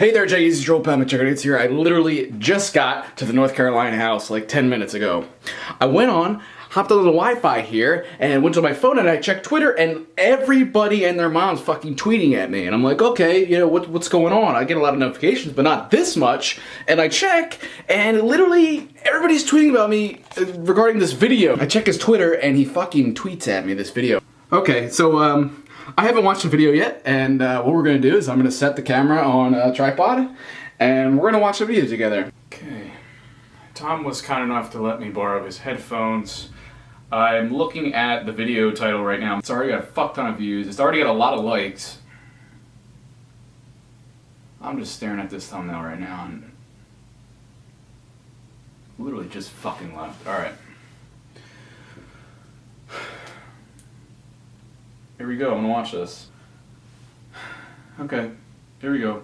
Hey there, Jay, easy Joel Pat McJuggerNuggets here. I literally just got to the North Carolina house like 10 minutes ago. I went on, hopped on the Wi-Fi here, and went to my phone and I checked Twitter, and everybody and their mom's fucking tweeting at me. And I'm like, okay, you know, what's going on? I get a lot of notifications, but not this much. And I check, and literally everybody's tweeting about me regarding this video. I check his Twitter, and he fucking tweets at me this video. Okay, so, I haven't watched the video yet, and what we're going to do is I'm going to set the camera on a tripod, and we're going to watch the video together. Okay, Tom was kind enough to let me borrow his headphones. I'm looking at the video title right now. It's already got a fuck ton of views. It's already got a lot of likes. I'm just staring at this thumbnail right now, and literally just fucking left. Alright. Here we go, I'm gonna watch this. Okay, here we go.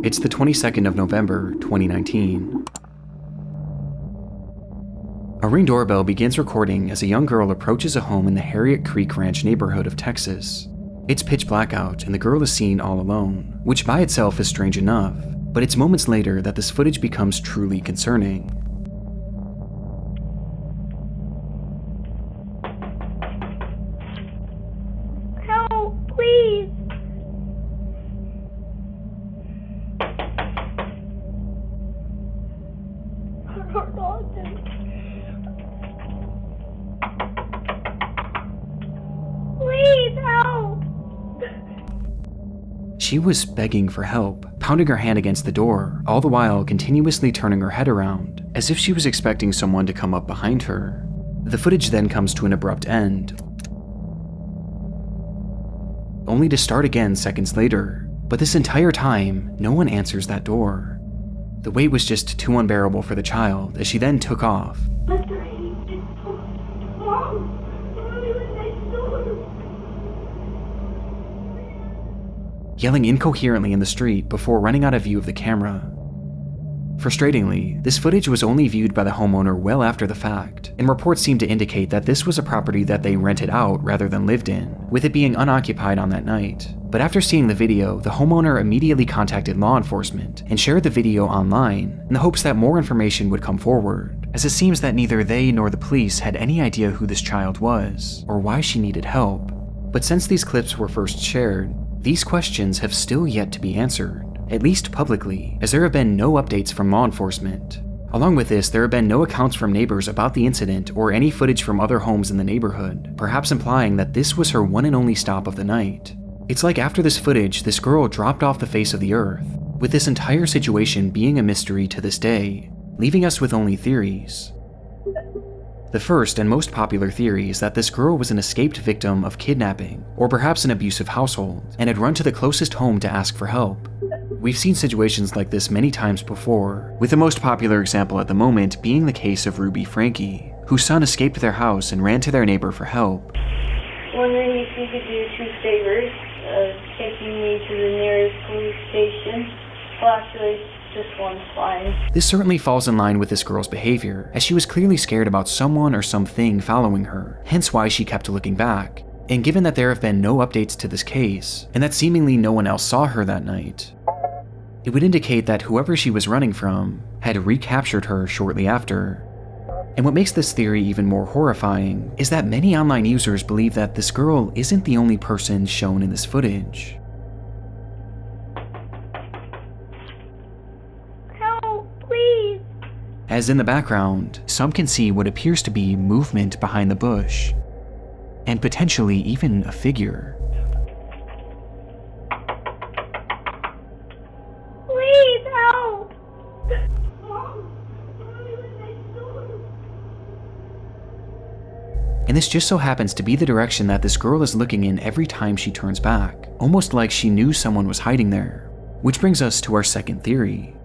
It's the 22nd of November, 2019. A Ring doorbell begins recording as a young girl approaches a home in the Harriet Creek Ranch neighborhood of Texas. It's pitch black out and the girl is seen all alone, which by itself is strange enough, but it's moments later that this footage becomes truly concerning. Help, please! Please help! She was begging for help, pounding her hand against the door, all the while continuously turning her head around, as if she was expecting someone to come up behind her. The footage then comes to an abrupt end, only to start again seconds later, but this entire time, no one answers that door. The wait was just too unbearable for the child, as she then took off. Yelling incoherently in the street before running out of view of the camera. Frustratingly, this footage was only viewed by the homeowner well after the fact, and reports seem to indicate that this was a property that they rented out rather than lived in, with it being unoccupied on that night. But after seeing the video, the homeowner immediately contacted law enforcement and shared the video online in the hopes that more information would come forward, as it seems that neither they nor the police had any idea who this child was or why she needed help. But since these clips were first shared, these questions have still yet to be answered, at least publicly, as there have been no updates from law enforcement. Along with this, there have been no accounts from neighbors about the incident or any footage from other homes in the neighborhood, perhaps implying that this was her one and only stop of the night. It's like after this footage, this girl dropped off the face of the earth, with this entire situation being a mystery to this day, leaving us with only theories. The first and most popular theory is that this girl was an escaped victim of kidnapping, or perhaps an abusive household, and had run to the closest home to ask for help. We've seen situations like this many times before, with the most popular example at the moment being the case of Ruby Frankie, whose son escaped their house and ran to their neighbor for help. Wondering if you could do 2 favors, taking me to the nearest police station. Well, actually, just one's fine. This certainly falls in line with this girl's behavior, as she was clearly scared about someone or something following her, hence why she kept looking back. And given that there have been no updates to this case, and that seemingly no one else saw her that night, it would indicate that whoever she was running from had recaptured her shortly after. And what makes this theory even more horrifying is that many online users believe that this girl isn't the only person shown in this footage. As in the background, some can see what appears to be movement behind the bush, and potentially even a figure. Please help! And this just so happens to be the direction that this girl is looking in every time she turns back, almost like she knew someone was hiding there. Which brings us to our second theory,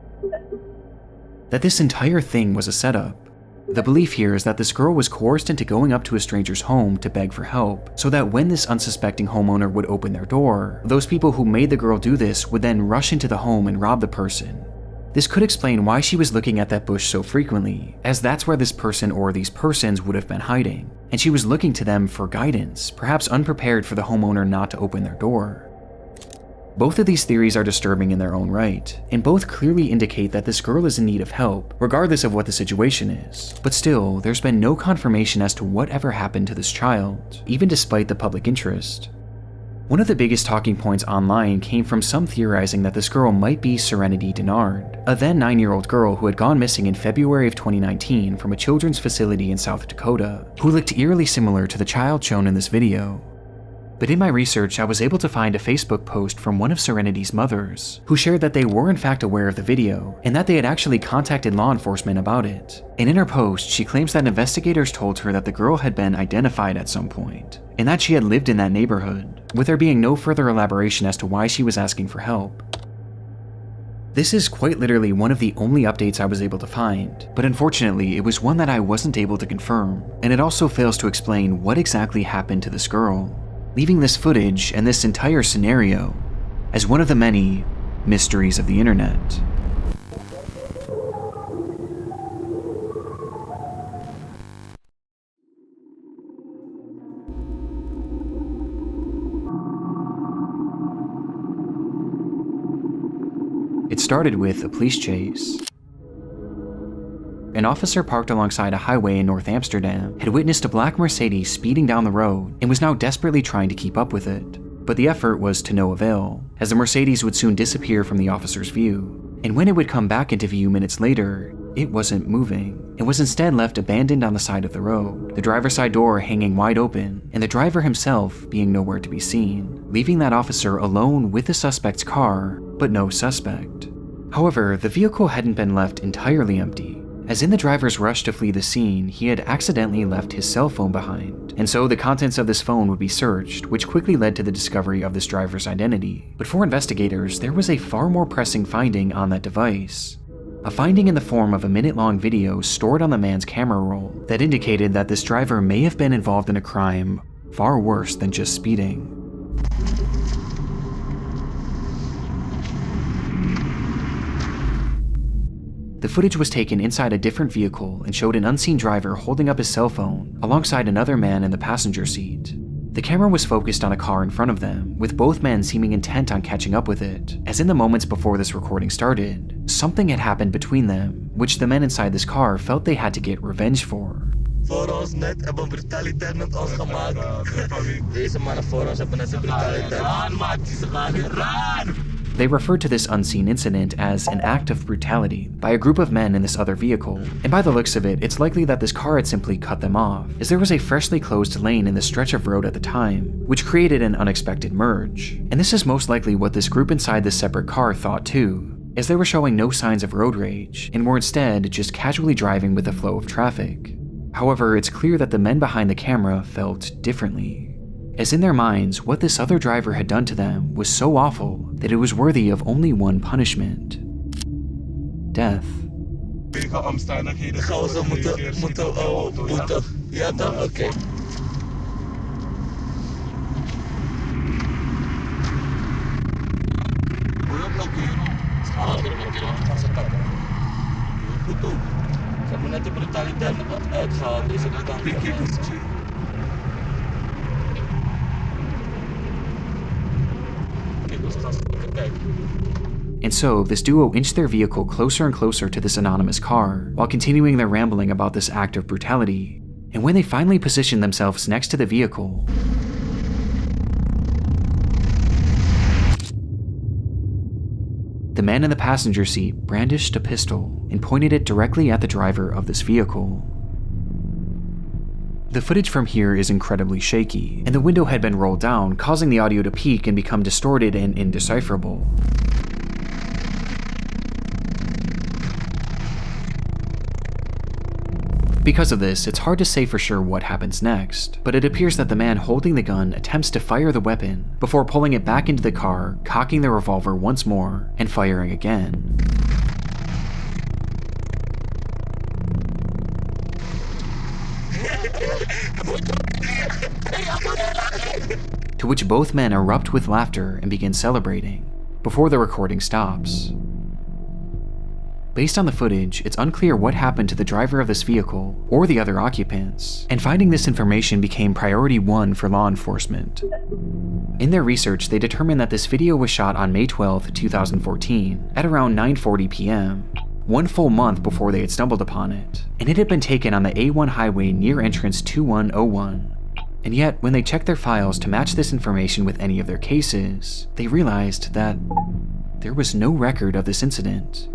that this entire thing was a setup. The belief here is that this girl was coerced into going up to a stranger's home to beg for help, so that when this unsuspecting homeowner would open their door, those people who made the girl do this would then rush into the home and rob the person. This could explain why she was looking at that bush so frequently, as that's where this person or these persons would have been hiding, and she was looking to them for guidance, perhaps unprepared for the homeowner not to open their door. Both of these theories are disturbing in their own right, and both clearly indicate that this girl is in need of help, regardless of what the situation is. But still, there's been no confirmation as to whatever happened to this child, even despite the public interest. One of the biggest talking points online came from some theorizing that this girl might be Serenity Denard, a then 9-year-old girl who had gone missing in February of 2019 from a children's facility in South Dakota, who looked eerily similar to the child shown in this video. But in my research, I was able to find a Facebook post from one of Serenity's mothers, who shared that they were in fact aware of the video, and that they had actually contacted law enforcement about it. And in her post, she claims that investigators told her that the girl had been identified at some point, and that she had lived in that neighborhood, with there being no further elaboration as to why she was asking for help. This is quite literally one of the only updates I was able to find, but unfortunately it was one that I wasn't able to confirm, and it also fails to explain what exactly happened to this girl, leaving this footage and this entire scenario as one of the many mysteries of the internet. It started with a police chase. An officer parked alongside a highway in North Amsterdam had witnessed a black Mercedes speeding down the road and was now desperately trying to keep up with it. But the effort was to no avail, as the Mercedes would soon disappear from the officer's view. And when it would come back into view minutes later, it wasn't moving. It was instead left abandoned on the side of the road, the driver's side door hanging wide open, and the driver himself being nowhere to be seen, leaving that officer alone with the suspect's car, but no suspect. However, the vehicle hadn't been left entirely empty, as in the driver's rush to flee the scene, he had accidentally left his cell phone behind, and so the contents of this phone would be searched, which quickly led to the discovery of this driver's identity. But for investigators, there was a far more pressing finding on that device. A finding in the form of a minute-long video stored on the man's camera roll that indicated that this driver may have been involved in a crime far worse than just speeding. The footage was taken inside a different vehicle and showed an unseen driver holding up his cell phone alongside another man in the passenger seat. The camera was focused on a car in front of them, with both men seeming intent on catching up with it, as in the moments before this recording started, something had happened between them, which the men inside this car felt they had to get revenge for. Voor ons net hebben brutaliteit met ons gemaakt. Deze mannen voor ons hebben net de brutaliteit. Run, maat, ze gaan weer run! They referred to this unseen incident as an act of brutality by a group of men in this other vehicle, and by the looks of it, it's likely that this car had simply cut them off, as there was a freshly closed lane in the stretch of road at the time, which created an unexpected merge. And this is most likely what this group inside this separate car thought too, as they were showing no signs of road rage, and were instead just casually driving with the flow of traffic. However, it's clear that the men behind the camera felt differently, as in their minds, what this other driver had done to them was so awful that it was worthy of only one punishment: death. And so, this duo inched their vehicle closer and closer to this anonymous car, while continuing their rambling about this act of brutality. And when they finally positioned themselves next to the vehicle, the man in the passenger seat brandished a pistol and pointed it directly at the driver of this vehicle. The footage from here is incredibly shaky, and the window had been rolled down, causing the audio to peak and become distorted and indecipherable. Because of this, it's hard to say for sure what happens next, but it appears that the man holding the gun attempts to fire the weapon before pulling it back into the car, cocking the revolver once more, and firing again. To which both men erupt with laughter and begin celebrating, before the recording stops. Based on the footage, it's unclear what happened to the driver of this vehicle or the other occupants, and finding this information became priority 1 for law enforcement. In their research, they determined that this video was shot on May 12, 2014, at around 9:40 p.m., 1 full month before they had stumbled upon it, and it had been taken on the A1 highway near entrance 2101. And yet, when they checked their files to match this information with any of their cases, they realized that there was no record of this incident.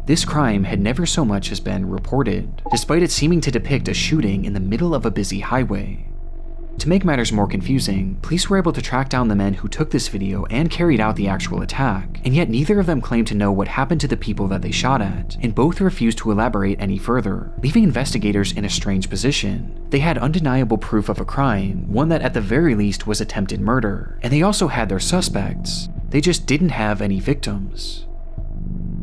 This crime had never so much as been reported, despite it seeming to depict a shooting in the middle of a busy highway. To make matters more confusing, police were able to track down the men who took this video and carried out the actual attack, and yet neither of them claimed to know what happened to the people that they shot at, and both refused to elaborate any further, leaving investigators in a strange position. They had undeniable proof of a crime, one that at the very least was attempted murder, and they also had their suspects. They just didn't have any victims.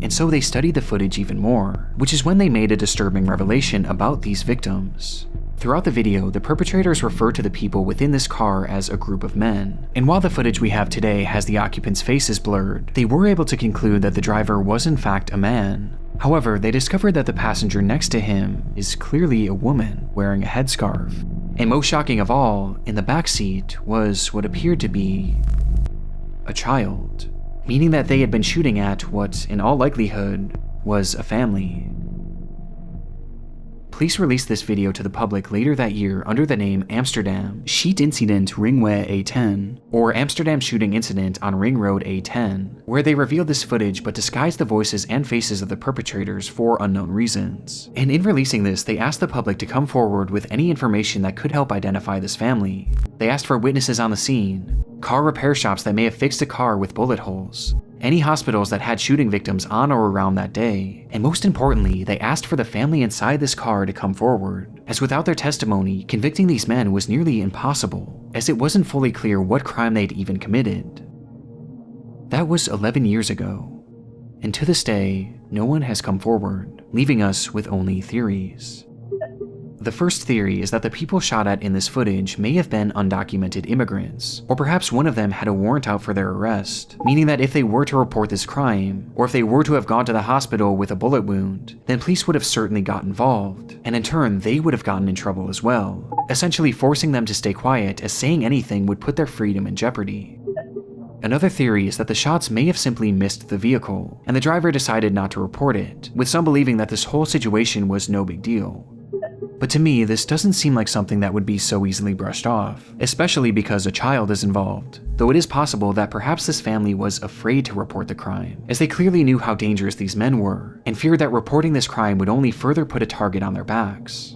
And so they studied the footage even more, which is when they made a disturbing revelation about these victims. Throughout the video, the perpetrators refer to the people within this car as a group of men, and while the footage we have today has the occupants' faces blurred, they were able to conclude that the driver was in fact a man. However, they discovered that the passenger next to him is clearly a woman wearing a headscarf. And most shocking of all, in the back seat was what appeared to be a child, meaning that they had been shooting at what, in all likelihood, was a family. Police released this video to the public later that year under the name Amsterdam Schiet Incident Ringweg A10, or Amsterdam Shooting Incident on Ring Road A10, where they revealed this footage but disguised the voices and faces of the perpetrators for unknown reasons. And in releasing this, they asked the public to come forward with any information that could help identify this family. They asked for witnesses on the scene, car repair shops that may have fixed a car with bullet holes, any hospitals that had shooting victims on or around that day, and most importantly, they asked for the family inside this car to come forward, as without their testimony, convicting these men was nearly impossible, as it wasn't fully clear what crime they'd even committed. That was 11 years ago, and to this day, no one has come forward, leaving us with only theories. The first theory is that the people shot at in this footage may have been undocumented immigrants, or perhaps one of them had a warrant out for their arrest, meaning that if they were to report this crime, or if they were to have gone to the hospital with a bullet wound, then police would have certainly got involved, and in turn they would have gotten in trouble as well, essentially forcing them to stay quiet as saying anything would put their freedom in jeopardy. Another theory is that the shots may have simply missed the vehicle, and the driver decided not to report it, with some believing that this whole situation was no big deal. But to me, this doesn't seem like something that would be so easily brushed off, especially because a child is involved, though it is possible that perhaps this family was afraid to report the crime, as they clearly knew how dangerous these men were, and feared that reporting this crime would only further put a target on their backs.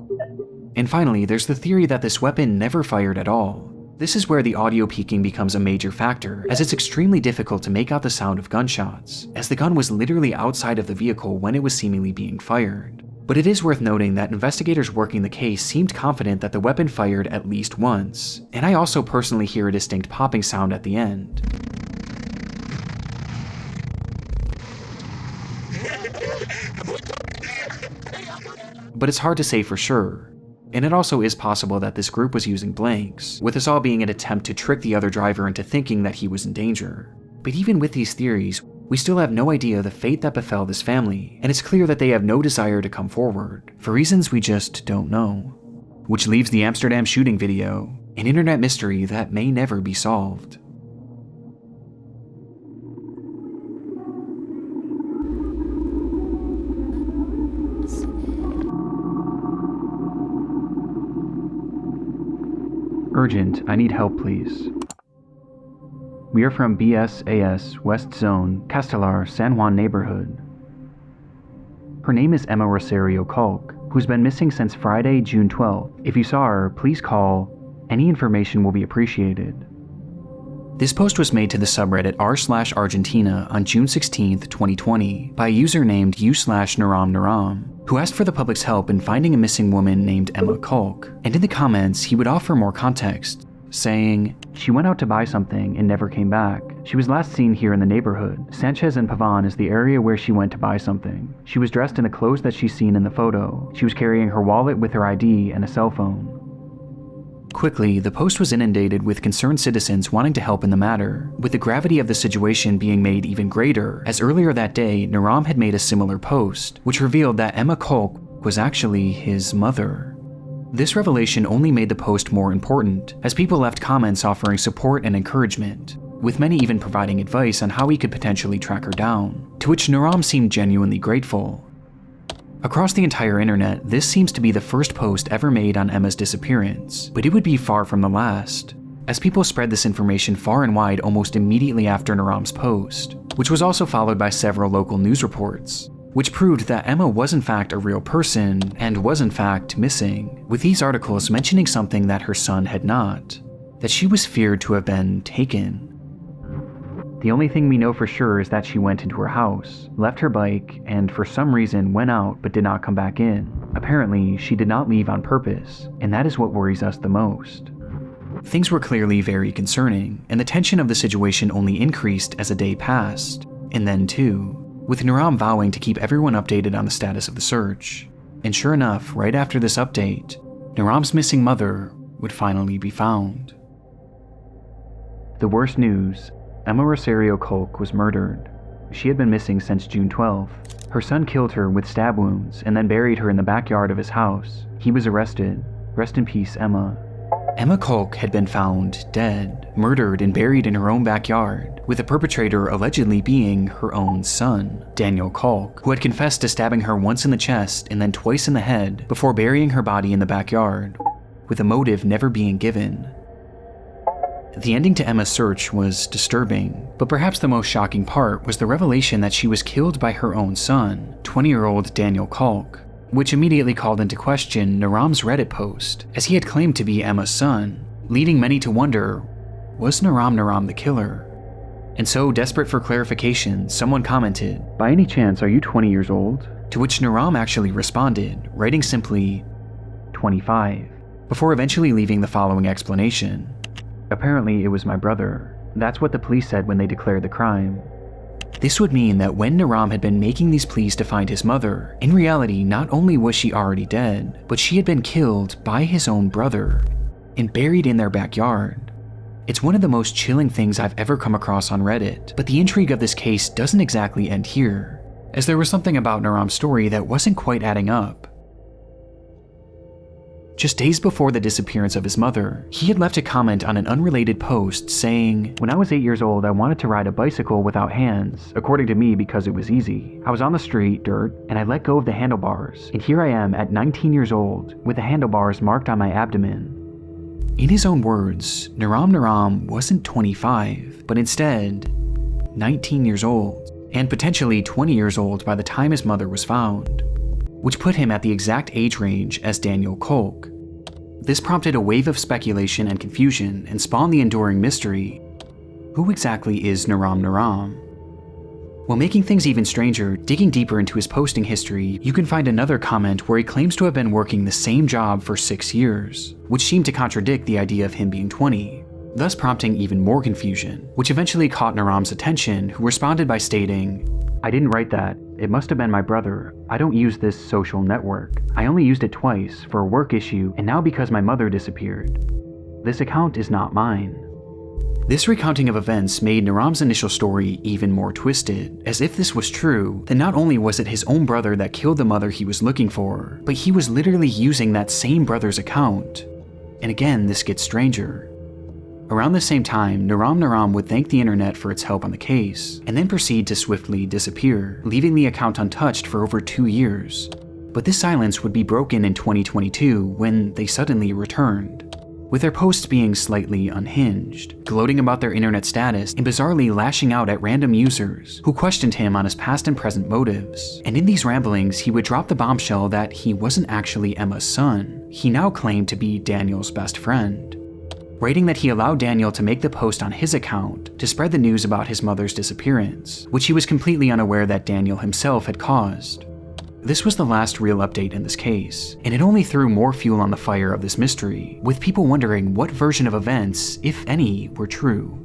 And finally, there's the theory that this weapon never fired at all. This is where the audio peaking becomes a major factor, as it's extremely difficult to make out the sound of gunshots, as the gun was literally outside of the vehicle when it was seemingly being fired. But it is worth noting that investigators working the case seemed confident that the weapon fired at least once, and I also personally hear a distinct popping sound at the end. But it's hard to say for sure, and it also is possible that this group was using blanks, with this all being an attempt to trick the other driver into thinking that he was in danger. But even with these theories, we still have no idea the fate that befell this family, and it's clear that they have no desire to come forward, for reasons we just don't know. Which leaves the Amsterdam shooting video, an internet mystery that may never be solved. Urgent, I need help please. We are from BSAS West Zone, Castelar, San Juan neighborhood. Her name is Emma Rosario Culk, who's been missing since Friday, June 12th. If you saw her, please call. Any information will be appreciated. This post was made to the subreddit r/Argentina on June 16th, 2020 by a user named u/NaramNaram, who asked for the public's help in finding a missing woman named Emma Culk, and in the comments he would offer more context, saying, "She went out to buy something and never came back. She was last seen here in the neighborhood. Sanchez and Pavan is the area where she went to buy something. She was dressed in the clothes that she's seen in the photo. She was carrying her wallet with her ID and a cell phone." Quickly, the post was inundated with concerned citizens wanting to help in the matter, with the gravity of the situation being made even greater, as earlier that day, Naram had made a similar post, which revealed that Emma Kolk was actually his mother. This revelation only made the post more important, as people left comments offering support and encouragement, with many even providing advice on how he could potentially track her down, to which Naram seemed genuinely grateful. Across the entire internet, this seems to be the first post ever made on Emma's disappearance, but it would be far from the last, as people spread this information far and wide almost immediately after Naram's post, which was also followed by several local news reports, which proved that Emma was in fact a real person and was in fact missing, with these articles mentioning something that her son had not, that she was feared to have been taken. The only thing we know for sure is that she went into her house, left her bike, and for some reason went out but did not come back in. Apparently, she did not leave on purpose, and that is what worries us the most. Things were clearly very concerning, and the tension of the situation only increased as a day passed, and then too, with Naram vowing to keep everyone updated on the status of the search. And sure enough, right after this update, Naram's missing mother would finally be found. The worst news: Emma Rosario Kolk was murdered. She had been missing since June 12th. Her son killed her with stab wounds and then buried her in the backyard of his house. He was arrested. Rest in peace, Emma. Emma Kolk had been found dead, murdered and buried in her own backyard, with the perpetrator allegedly being her own son, Daniel Kolk, who had confessed to stabbing her once in the chest and then twice in the head before burying her body in the backyard, with a motive never being given. The ending to Emma's search was disturbing, but perhaps the most shocking part was the revelation that she was killed by her own son, 20-year-old Daniel Kolk, which immediately called into question Naram's Reddit post, as he had claimed to be Emma's son, leading many to wonder, was Naram the killer? And so, desperate for clarification, someone commented, "By any chance, are you 20 years old?" To which Naram actually responded, writing simply, 25, before eventually leaving the following explanation. "Apparently it was my brother. That's what the police said when they declared the crime." This would mean that when Naram had been making these pleas to find his mother, in reality not only was she already dead, but she had been killed by his own brother and buried in their backyard. It's one of the most chilling things I've ever come across on Reddit, but the intrigue of this case doesn't exactly end here, as there was something about Naram's story that wasn't quite adding up. Just days before the disappearance of his mother, he had left a comment on an unrelated post saying, "When I was 8 years old, I wanted to ride a bicycle without hands, according to me because it was easy. I was on the street, dirt, and I let go of the handlebars, and here I am at 19 years old, with the handlebars marked on my abdomen." In his own words, Naram wasn't 25, but instead 19 years old, and potentially 20 years old by the time his mother was found, which put him at the exact age range as Daniel Kolk. This prompted a wave of speculation and confusion and spawned the enduring mystery: who exactly is Naram? While making things even stranger, digging deeper into his posting history, you can find another comment where he claims to have been working the same job for 6 years, which seemed to contradict the idea of him being 20, thus prompting even more confusion, which eventually caught Naram's attention, who responded by stating, "I didn't write that. It must have been my brother. I don't use this social network. I only used it twice, for a work issue, and now because my mother disappeared. This account is not mine." This recounting of events made Naram's initial story even more twisted, as if this was true, then not only was it his own brother that killed the mother he was looking for, but he was literally using that same brother's account. And again, this gets stranger. Around the same time, Naram would thank the internet for its help on the case, and then proceed to swiftly disappear, leaving the account untouched for over 2 years. But this silence would be broken in 2022 when they suddenly returned, with their posts being slightly unhinged, gloating about their internet status and bizarrely lashing out at random users who questioned him on his past and present motives. And in these ramblings, he would drop the bombshell that he wasn't actually Emma's son. He now claimed to be Daniel's best friend, writing that he allowed Daniel to make the post on his account to spread the news about his mother's disappearance, which he was completely unaware that Daniel himself had caused. This was the last real update in this case, and it only threw more fuel on the fire of this mystery, with people wondering what version of events, if any, were true.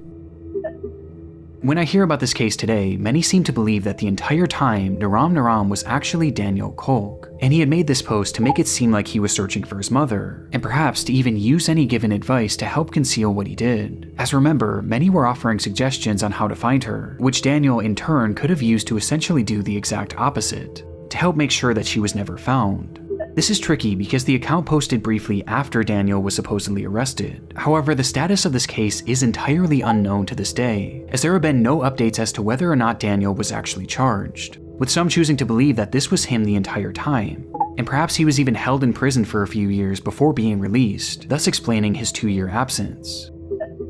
When I hear about this case today, many seem to believe that the entire time Naram was actually Daniel Kolk, and he had made this post to make it seem like he was searching for his mother, and perhaps to even use any given advice to help conceal what he did. As remember, many were offering suggestions on how to find her, which Daniel in turn could have used to essentially do the exact opposite, to help make sure that she was never found. This is tricky because the account posted briefly after Daniel was supposedly arrested. However, the status of this case is entirely unknown to this day, as there have been no updates as to whether or not Daniel was actually charged, with some choosing to believe that this was him the entire time, and perhaps he was even held in prison for a few years before being released, thus explaining his 2-year absence.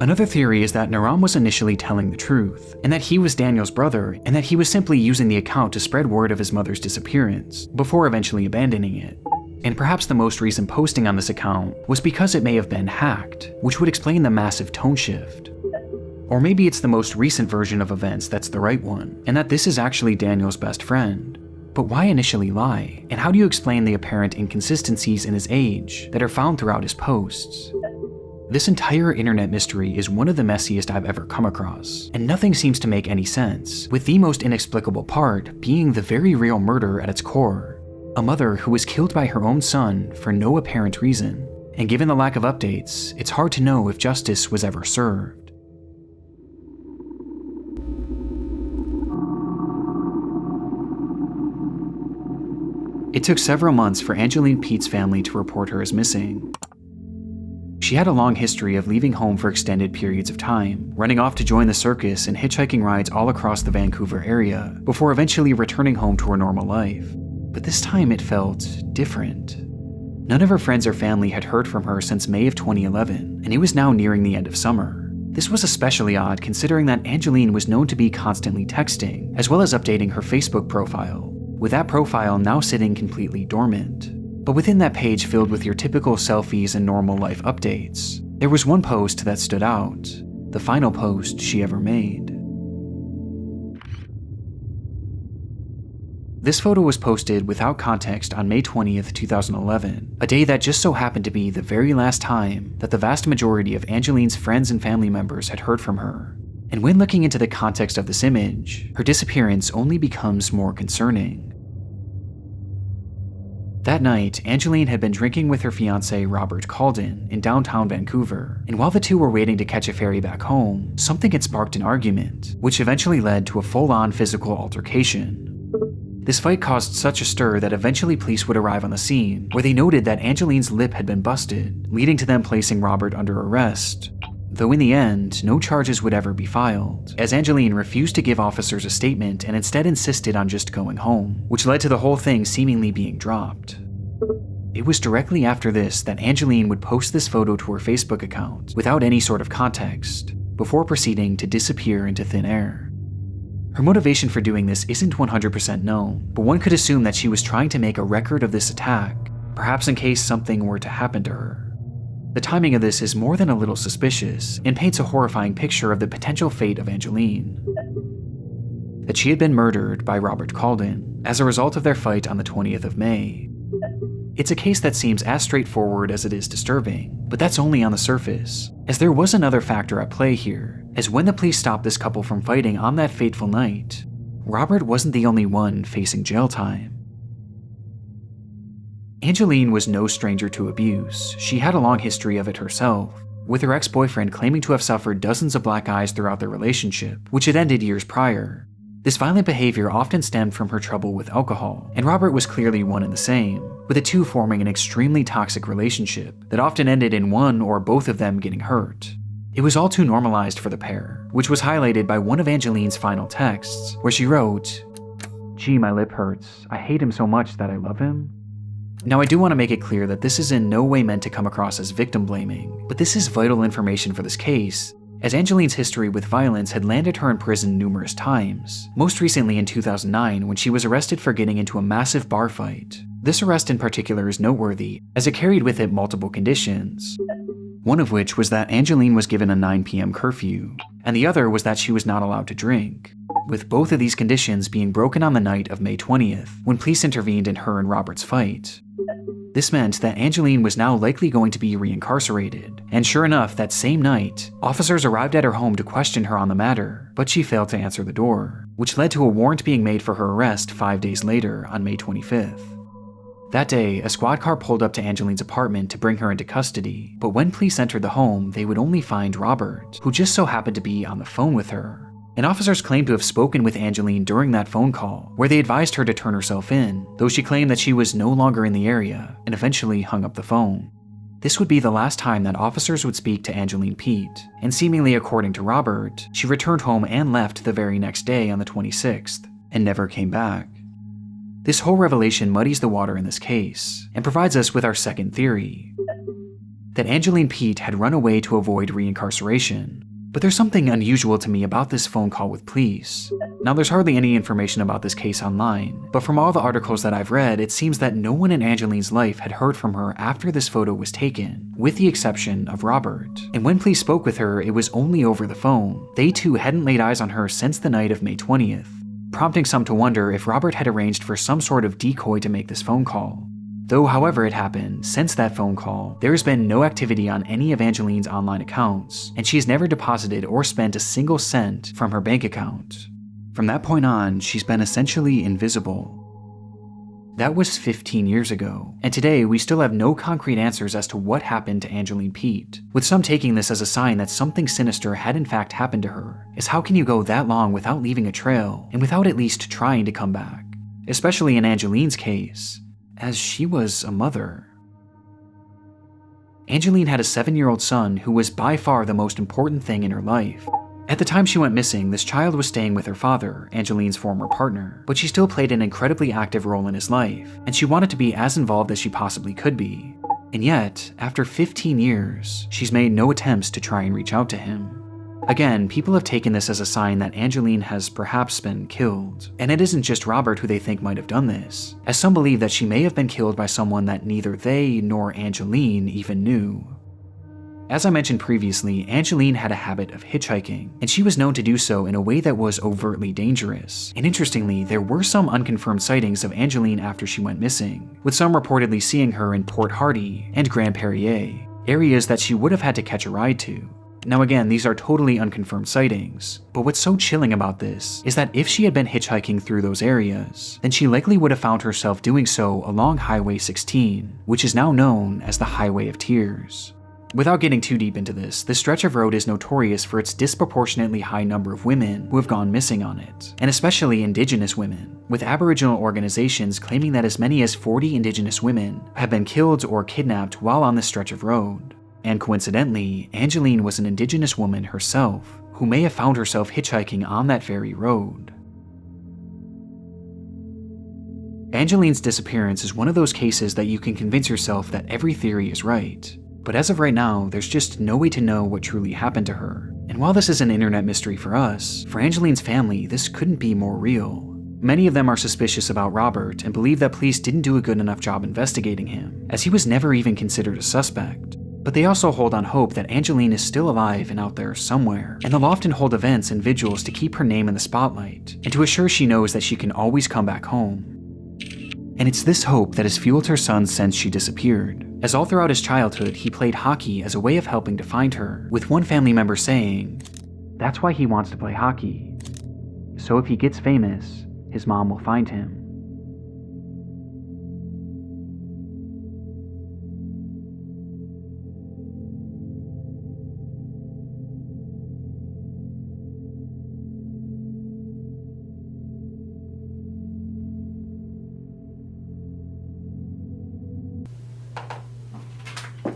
Another theory is that Naram was initially telling the truth, and that he was Daniel's brother, and that he was simply using the account to spread word of his mother's disappearance, before eventually abandoning it. And perhaps the most recent posting on this account was because it may have been hacked, which would explain the massive tone shift. Or maybe it's the most recent version of events that's the right one, and that this is actually Daniel's best friend. But why initially lie? And how do you explain the apparent inconsistencies in his age that are found throughout his posts? This entire internet mystery is one of the messiest I've ever come across, and nothing seems to make any sense, with the most inexplicable part being the very real murder at its core. A mother who was killed by her own son for no apparent reason, and given the lack of updates, it's hard to know if justice was ever served. It took several months for Angeline Pete's family to report her as missing. She had a long history of leaving home for extended periods of time, running off to join the circus and hitchhiking rides all across the Vancouver area, before eventually returning home to her normal life. But this time it felt different. None of her friends or family had heard from her since May of 2011, and it was now nearing the end of summer. This was especially odd considering that Angeline was known to be constantly texting, as well as updating her Facebook profile, with that profile now sitting completely dormant. But within that page filled with your typical selfies and normal life updates, there was one post that stood out, the final post she ever made. This photo was posted without context on May 20th, 2011, a day that just so happened to be the very last time that the vast majority of Angeline's friends and family members had heard from her. And when looking into the context of this image, her disappearance only becomes more concerning. That night, Angeline had been drinking with her fiancé Robert Calden in downtown Vancouver, and while the two were waiting to catch a ferry back home, something had sparked an argument, which eventually led to a full-on physical altercation. This fight caused such a stir that eventually police would arrive on the scene, where they noted that Angeline's lip had been busted, leading to them placing Robert under arrest. Though in the end, no charges would ever be filed, as Angeline refused to give officers a statement and instead insisted on just going home, which led to the whole thing seemingly being dropped. It was directly after this that Angeline would post this photo to her Facebook account without any sort of context, before proceeding to disappear into thin air. Her motivation for doing this isn't 100% known, but one could assume that she was trying to make a record of this attack, perhaps in case something were to happen to her. The timing of this is more than a little suspicious, and paints a horrifying picture of the potential fate of Angeline. That she had been murdered by Robert Calden as a result of their fight on the 20th of May. It's a case that seems as straightforward as it is disturbing, but that's only on the surface, as there was another factor at play here, as when the police stopped this couple from fighting on that fateful night, Robert wasn't the only one facing jail time. Angeline was no stranger to abuse. She had a long history of it herself, with her ex-boyfriend claiming to have suffered dozens of black eyes throughout their relationship, which had ended years prior. This violent behavior often stemmed from her trouble with alcohol, and Robert was clearly one and the same, with the two forming an extremely toxic relationship that often ended in one or both of them getting hurt. It was all too normalized for the pair, which was highlighted by one of Angeline's final texts, where she wrote, "Gee, my lip hurts. I hate him so much that I love him." Now I do want to make it clear that this is in no way meant to come across as victim blaming, but this is vital information for this case, as Angeline's history with violence had landed her in prison numerous times, most recently in 2009 when she was arrested for getting into a massive bar fight. This arrest in particular is noteworthy, as it carried with it multiple conditions, one of which was that Angeline was given a 9 p.m. curfew, and the other was that she was not allowed to drink, with both of these conditions being broken on the night of May 20th, when police intervened in her and Robert's fight. This meant that Angeline was now likely going to be reincarcerated, and sure enough, that same night, officers arrived at her home to question her on the matter, but she failed to answer the door, which led to a warrant being made for her arrest 5 days later on May 25th. That day, a squad car pulled up to Angeline's apartment to bring her into custody, but when police entered the home, they would only find Robert, who just so happened to be on the phone with her. And officers claimed to have spoken with Angeline during that phone call, where they advised her to turn herself in, though she claimed that she was no longer in the area, and eventually hung up the phone. This would be the last time that officers would speak to Angeline Pete, and seemingly according to Robert, she returned home and left the very next day on the 26th, and never came back. This whole revelation muddies the water in this case, and provides us with our second theory, that Angeline Pete had run away to avoid reincarceration. But there's something unusual to me about this phone call with police. Now, there's hardly any information about this case online, but from all the articles that I've read, it seems that no one in Angeline's life had heard from her after this photo was taken, with the exception of Robert. And when police spoke with her, it was only over the phone. They too hadn't laid eyes on her since the night of May 20th, prompting some to wonder if Robert had arranged for some sort of decoy to make this phone call. Though however it happened, since that phone call, there has been no activity on any of Angeline's online accounts, and she has never deposited or spent a single cent from her bank account. From that point on, she's been essentially invisible. That was 15 years ago, and today we still have no concrete answers as to what happened to Angeline Pete, with some taking this as a sign that something sinister had in fact happened to her, as how can you go that long without leaving a trail, and without at least trying to come back? Especially in Angeline's case, as she was a mother. Angeline had a 7-year-old son who was by far the most important thing in her life. At the time she went missing, this child was staying with her father, Angeline's former partner, but she still played an incredibly active role in his life, and she wanted to be as involved as she possibly could be. And yet, after 15 years, she's made no attempts to try and reach out to him. Again, people have taken this as a sign that Angeline has perhaps been killed, and it isn't just Robert who they think might have done this, as some believe that she may have been killed by someone that neither they nor Angeline even knew. As I mentioned previously, Angeline had a habit of hitchhiking, and she was known to do so in a way that was overtly dangerous. And interestingly, there were some unconfirmed sightings of Angeline after she went missing, with some reportedly seeing her in Port Hardy and Grand Perrier, areas that she would have had to catch a ride to. Now again, these are totally unconfirmed sightings, but what's so chilling about this is that if she had been hitchhiking through those areas, then she likely would have found herself doing so along Highway 16, which is now known as the Highway of Tears. Without getting too deep into this stretch of road is notorious for its disproportionately high number of women who have gone missing on it, and especially Indigenous women, with Aboriginal organizations claiming that as many as 40 Indigenous women have been killed or kidnapped while on this stretch of road. And coincidentally, Angeline was an Indigenous woman herself, who may have found herself hitchhiking on that very road. Angeline's disappearance is one of those cases that you can convince yourself that every theory is right. But as of right now, there's just no way to know what truly happened to her. And while this is an internet mystery for us, for Angeline's family, this couldn't be more real. Many of them are suspicious about Robert and believe that police didn't do a good enough job investigating him, as he was never even considered a suspect. But they also hold on hope that Angeline is still alive and out there somewhere, and they'll often hold events and vigils to keep her name in the spotlight, and to assure she knows that she can always come back home. And it's this hope that has fueled her son since she disappeared, as all throughout his childhood he played hockey as a way of helping to find her, with one family member saying, "That's why he wants to play hockey. So if he gets famous, his mom will find him."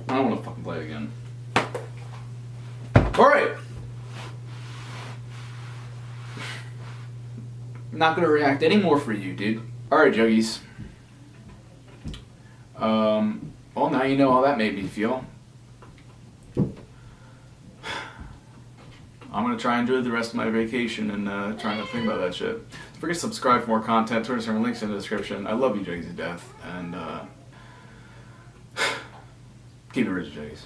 I don't want to fucking play again. Alright! I'm not gonna react anymore for you, dude. Alright, Juggies. Well, now you know how that made me feel. I'm gonna try and enjoy the rest of my vacation and try not to think about that shit. Don't forget to subscribe for more content. Twitter and links in the description. I love you, Juggies, to death. And keep it rich, Juggies.